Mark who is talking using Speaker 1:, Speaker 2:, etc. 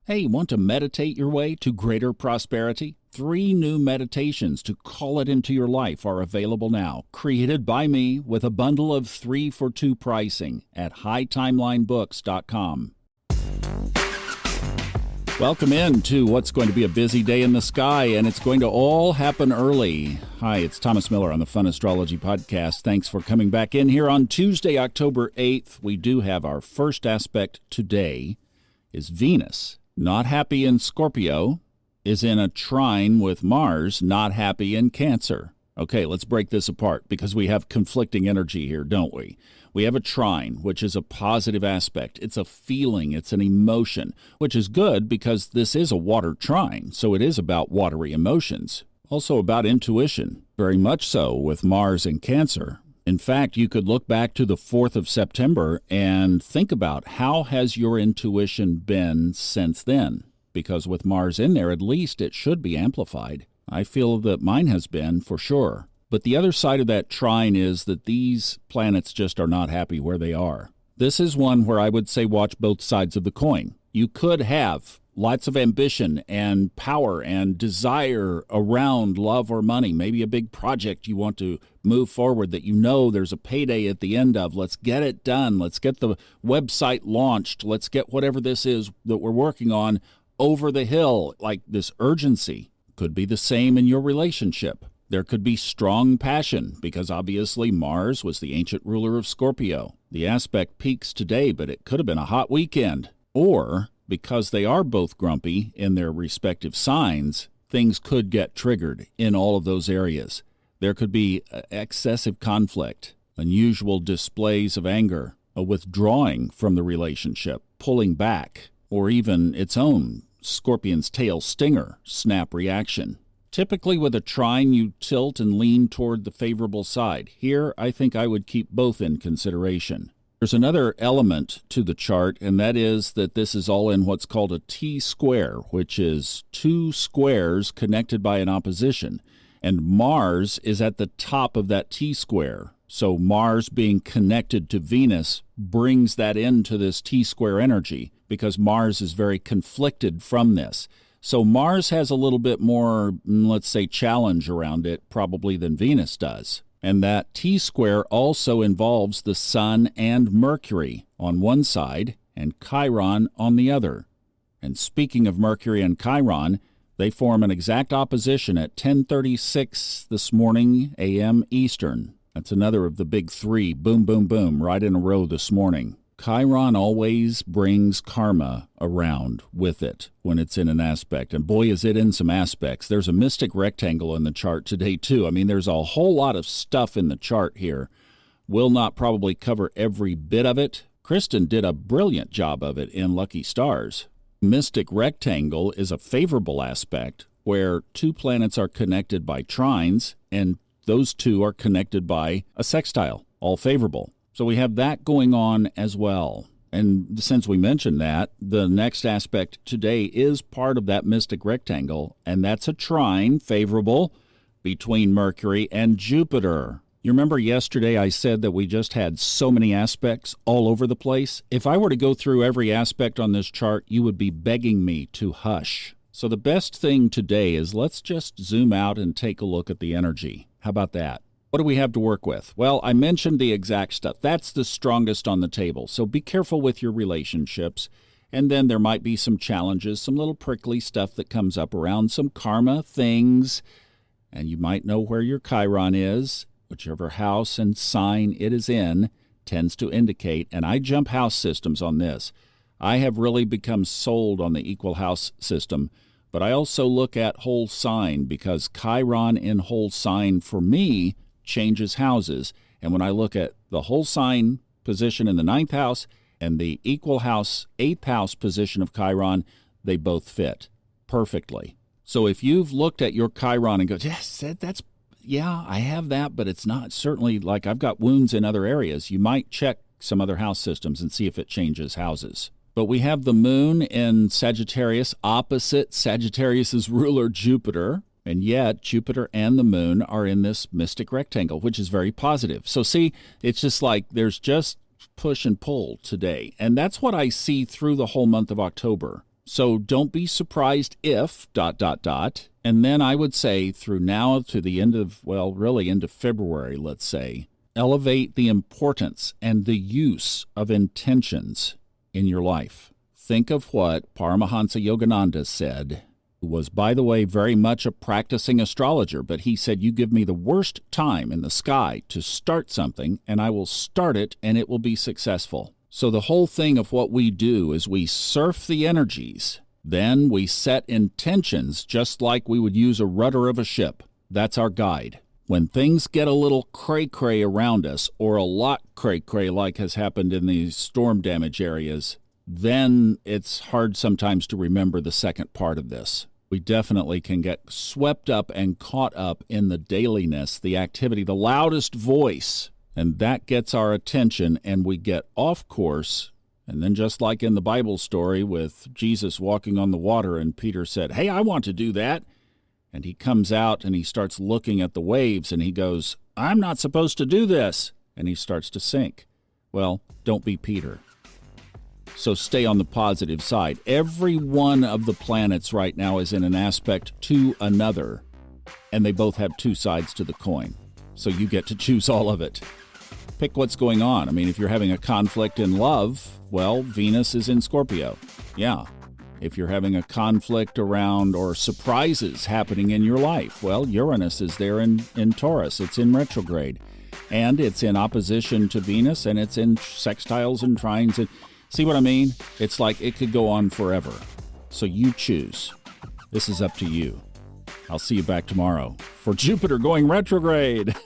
Speaker 1: Hey, want to meditate your way to greater prosperity? 3 new meditations to call it into your life are available now, created by me with a bundle of 3 for 2 pricing at hightimelinebooks.com. Welcome in to what's going to be a busy day in the sky, and it's going to all happen early. Hi, it's Thomas Miller on the Fun Astrology Podcast. Thanks for coming back in here on Tuesday, October 8th. We do have our first aspect today is Venus. Not happy in Scorpio, is in a trine with Mars, not happy in Cancer. Okay, let's break this apart because we have conflicting energy here, don't we? We have a trine, which is a positive aspect. It's a feeling, it's an emotion, which is good because this is a water trine, so it is about watery emotions. Also about intuition, very much so with Mars in Cancer. In fact, you could look back to the 4th of September and think about how has your intuition been since then? Because with Mars in there, at least it should be amplified. I feel that mine has been for sure. But the other side of that trine is that these planets just are not happy where they are. This is one where I would say watch both sides of the coin. You could have lots of ambition and power and desire around love or money, maybe a big project you want to move forward that you know there's a payday at the end of. Let's get it done. Let's get the website launched. Let's get whatever this is that we're working on over the hill. Like this urgency could be the same in your relationship. There could be strong passion because obviously Mars was the ancient ruler of Scorpio. The aspect peaks today, but it could have been a hot weekend. Or because they are both grumpy in their respective signs, things could get triggered in all of those areas. There could be excessive conflict, unusual displays of anger, a withdrawing from the relationship, pulling back, or even its own scorpion's tail stinger, snap reaction. Typically with a trine, you tilt and lean toward the favorable side. Here, I think I would keep both in consideration. There's another element to the chart, and that is that this is all in what's called a T-square, which is 2 squares connected by an opposition. And Mars is at the top of that T-square. So Mars being connected to Venus brings that into this T-square energy because Mars is very conflicted from this. So Mars has a little bit more, let's say, challenge around it probably than Venus does. And that T-square also involves the Sun and Mercury on one side and Chiron on the other. And speaking of Mercury and Chiron, they form an exact opposition at 10:36 this morning a.m. Eastern. That's another of the big 3, boom, boom, boom, right in a row this morning. Chiron always brings karma around with it when it's in an aspect. And boy, is it in some aspects. There's a mystic rectangle in the chart today, too. I mean, there's a whole lot of stuff in the chart here. Will not probably cover every bit of it. Kristin did a brilliant job of it in Lucky Stars. Mystic rectangle is a favorable aspect where 2 planets are connected by trines, and those 2 are connected by a sextile, all favorable. So we have that going on as well. And since we mentioned that, the next aspect today is part of that mystic rectangle, and that's a trine favorable between Mercury and Jupiter. You remember yesterday I said that we just had so many aspects all over the place? If I were to go through every aspect on this chart, you would be begging me to hush. So the best thing today is let's just zoom out and take a look at the energy. How about that? What do we have to work with? Well, I mentioned the exact stuff. That's the strongest on the table. So be careful with your relationships. And then there might be some challenges, some little prickly stuff that comes up around some karma things. And you might know where your Chiron is. Whichever house and sign it is in tends to indicate. And I jump house systems on this. I have really become sold on the equal house system. But I also look at whole sign because Chiron in whole sign for me changes houses. And when I look at the whole sign position in the 9th house and the equal house 8th house position of Chiron, they both fit perfectly. So if you've looked at your Chiron and go, yes, I have that, but it's not certainly like I've got wounds in other areas, you might check some other house systems and see if it changes houses. But we have the moon in Sagittarius opposite Sagittarius's ruler Jupiter. And yet, Jupiter and the moon are in this mystic rectangle, which is very positive. So see, it's just like there's just push and pull today. And that's what I see through the whole month of October. So don't be surprised if ... And then I would say through now to the end of, really into February, let's say, elevate the importance and the use of intentions in your life. Think of what Paramahansa Yogananda said, who was, by the way, very much a practicing astrologer, but he said, you give me the worst time in the sky to start something, and I will start it, and it will be successful. So the whole thing of what we do is we surf the energies. Then we set intentions just like we would use a rudder of a ship. That's our guide. When things get a little cray-cray around us, or a lot cray-cray like has happened in these storm damage areas, then it's hard sometimes to remember the second part of this. We definitely can get swept up and caught up in the dailiness, the activity, the loudest voice, and that gets our attention and we get off course. And then just like in the Bible story with Jesus walking on the water and Peter said, hey, I want to do that. And he comes out and he starts looking at the waves and he goes, I'm not supposed to do this. And he starts to sink. Well, don't be Peter. So stay on the positive side. Every one of the planets right now is in an aspect to another. And they both have two sides to the coin. So you get to choose all of it. Pick what's going on. I mean, if you're having a conflict in love, well, Venus is in Scorpio. Yeah. If you're having a conflict around or surprises happening in your life, well, Uranus is there in Taurus. It's in retrograde. And it's in opposition to Venus, and it's in sextiles and trines. And see what I mean? It's like it could go on forever. So you choose. This is up to you. I'll see you back tomorrow for Jupiter going retrograde.